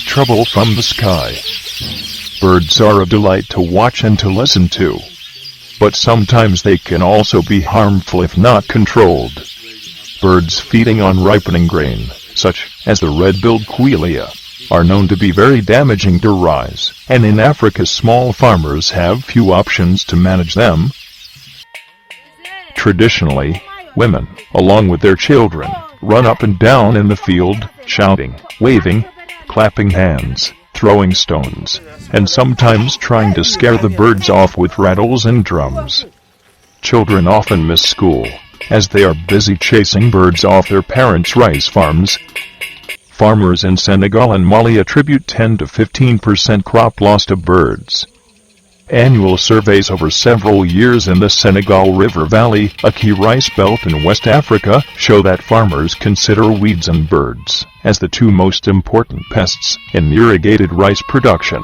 trouble from the sky. Birds are a delight to watch and to listen to. But sometimes they can also be harmful if not controlled. Birds feeding on ripening grain, such as the red-billed quelea, are known to be very damaging to rice, and in Africa small farmers have few options to manage them. Traditionally, women, along with their children, run up and down in the field, shouting, waving, clapping hands, throwing stones, and sometimes trying to scare the birds off with rattles and drums. Children often miss school, as they are busy chasing birds off their parents' rice farms. Farmers in Senegal and Mali attribute 10 to 15% crop loss to birds. Annual surveys over several years in the Senegal River Valley, a key rice belt in West Africa, show that farmers consider weeds and birds as the two most important pests in irrigated rice production.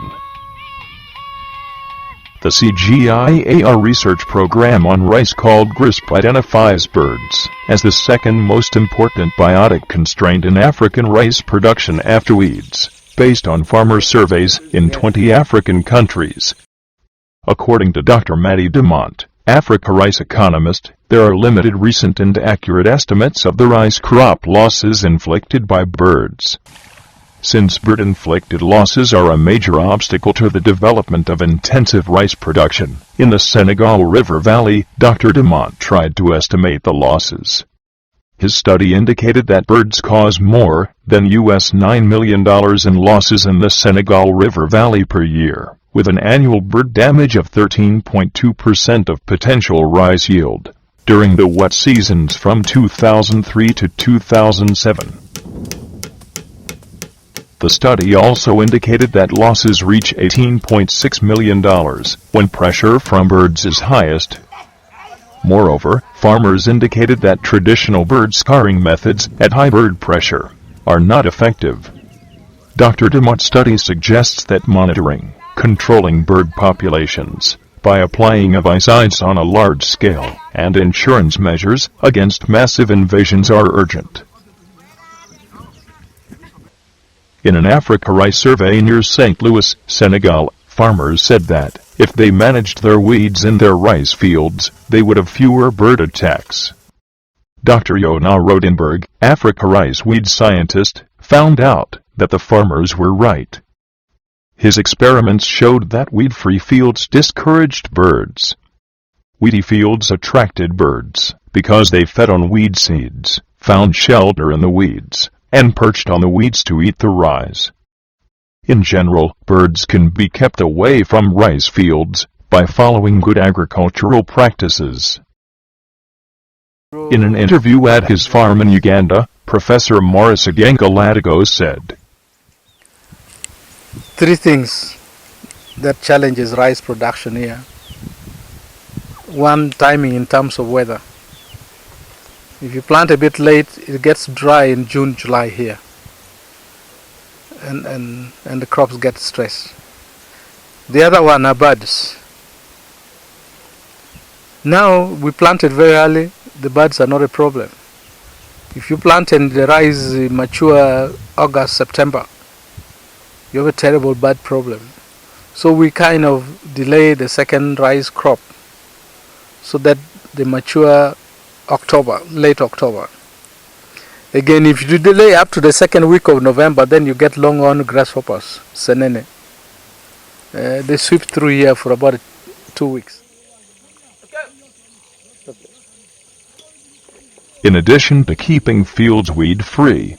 The CGIAR research program on rice called GRISP identifies birds as the second most important biotic constraint in African rice production after weeds, based on farmer surveys in 20 African countries. According to Dr. Mady Demont, Africa rice economist, there are limited recent and accurate estimates of the rice crop losses inflicted by birds. Since bird-inflicted losses are a major obstacle to the development of intensive rice production in the Senegal River Valley, Dr. Demont tried to estimate the losses. His study indicated that birds cause more than $9 million in losses in the Senegal River Valley per year, with an annual bird damage of 13.2% of potential rice yield during the wet seasons from 2003 to 2007. The study also indicated that losses reach $18.6 million when pressure from birds is highest. Moreover, farmers indicated that traditional bird scarring methods at high bird pressure are not effective. Dr. Demont's study suggests that monitoring, controlling bird populations by applying herbicides on a large scale and insurance measures against massive invasions are urgent. In an Africa rice survey near St. Louis, Senegal, farmers said that if they managed their weeds in their rice fields, they would have fewer bird attacks. Dr. Yona Rodenberg, Africa rice weed scientist, found out that the farmers were right. His experiments showed that weed-free fields discouraged birds. Weedy fields attracted birds because they fed on weed seeds, found shelter in the weeds, and perched on the weeds to eat the rice. In general, birds can be kept away from rice fields by following good agricultural practices. In an interview at his farm in Uganda, Professor Morris Agenga Latigo said, "Three things that challenges rice production here. One, timing in terms of weather. If you plant a bit late, it gets dry in June, July here. And the crops get stressed. The other one are birds. Now, we planted very early, the birds are not a problem. If you plant and the rice mature August, September, you have a terrible bird problem. So we kind of delay the second rice crop so that they mature October, late October. Again, if you delay up to the second week of November, then you get long-horned grasshoppers, senene. They sweep through here for about 2 weeks. In addition to keeping fields weed-free,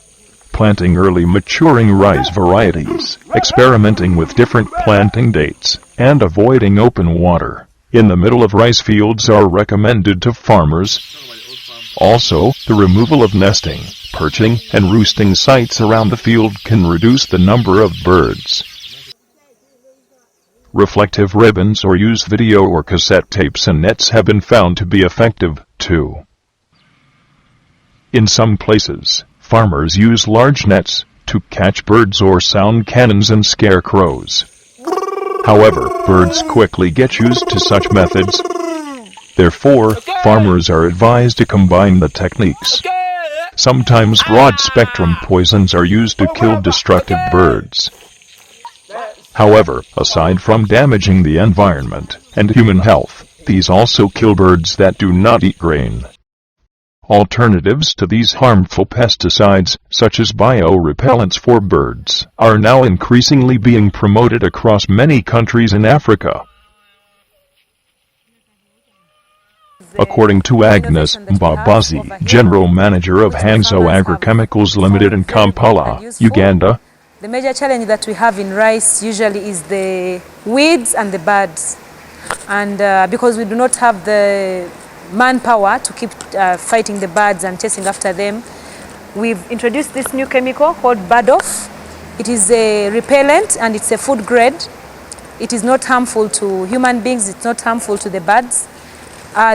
planting early maturing rice varieties, experimenting with different planting dates, and avoiding open water in the middle of rice fields are recommended to farmers. Also, the removal of nesting, perching, and roosting sites around the field can reduce the number of birds. Reflective ribbons or use video or cassette tapes and nets have been found to be effective, too. In some places, farmers use large nets to catch birds or sound cannons and scare crows. However, birds quickly get used to such methods. Therefore, farmers are advised to combine the techniques. Sometimes broad-spectrum poisons are used to kill destructive birds. However, aside from damaging the environment and human health, these also kill birds that do not eat grain. Alternatives to these harmful pesticides, such as biorepellents for birds, are now increasingly being promoted across many countries in Africa. According to Agnes Mbabazi, General Manager of Hanzo Agrochemicals Limited in Kampala, Uganda, the major challenge that we have in rice usually is the weeds and the birds. And because we do not have the manpower to keep fighting the birds and chasing after them, we've introduced this new chemical called Birdoff. It is a repellent and it's a food grade. It is not harmful to human beings, it's not harmful to the birds.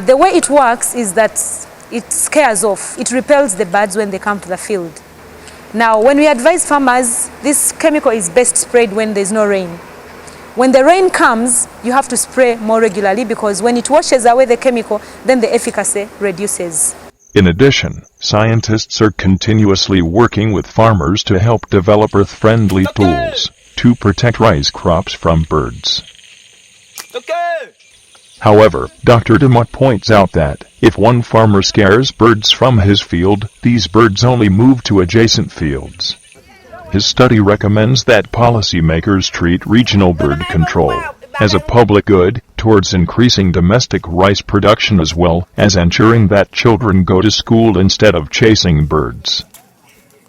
The way it works is that it scares off, it repels the birds when they come to the field. Now, when we advise farmers, this chemical is best sprayed when there's no rain. When the rain comes, you have to spray more regularly because when it washes away the chemical, then the efficacy reduces. In addition, scientists are continuously working with farmers to help develop earth-friendly tools to protect rice crops from birds. However, Dr. Demott points out that, if one farmer scares birds from his field, these birds only move to adjacent fields. His study recommends that policymakers treat regional bird control as a public good, towards increasing domestic rice production as well as ensuring that children go to school instead of chasing birds.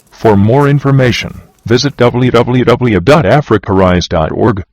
For more information, visit www.africarice.org.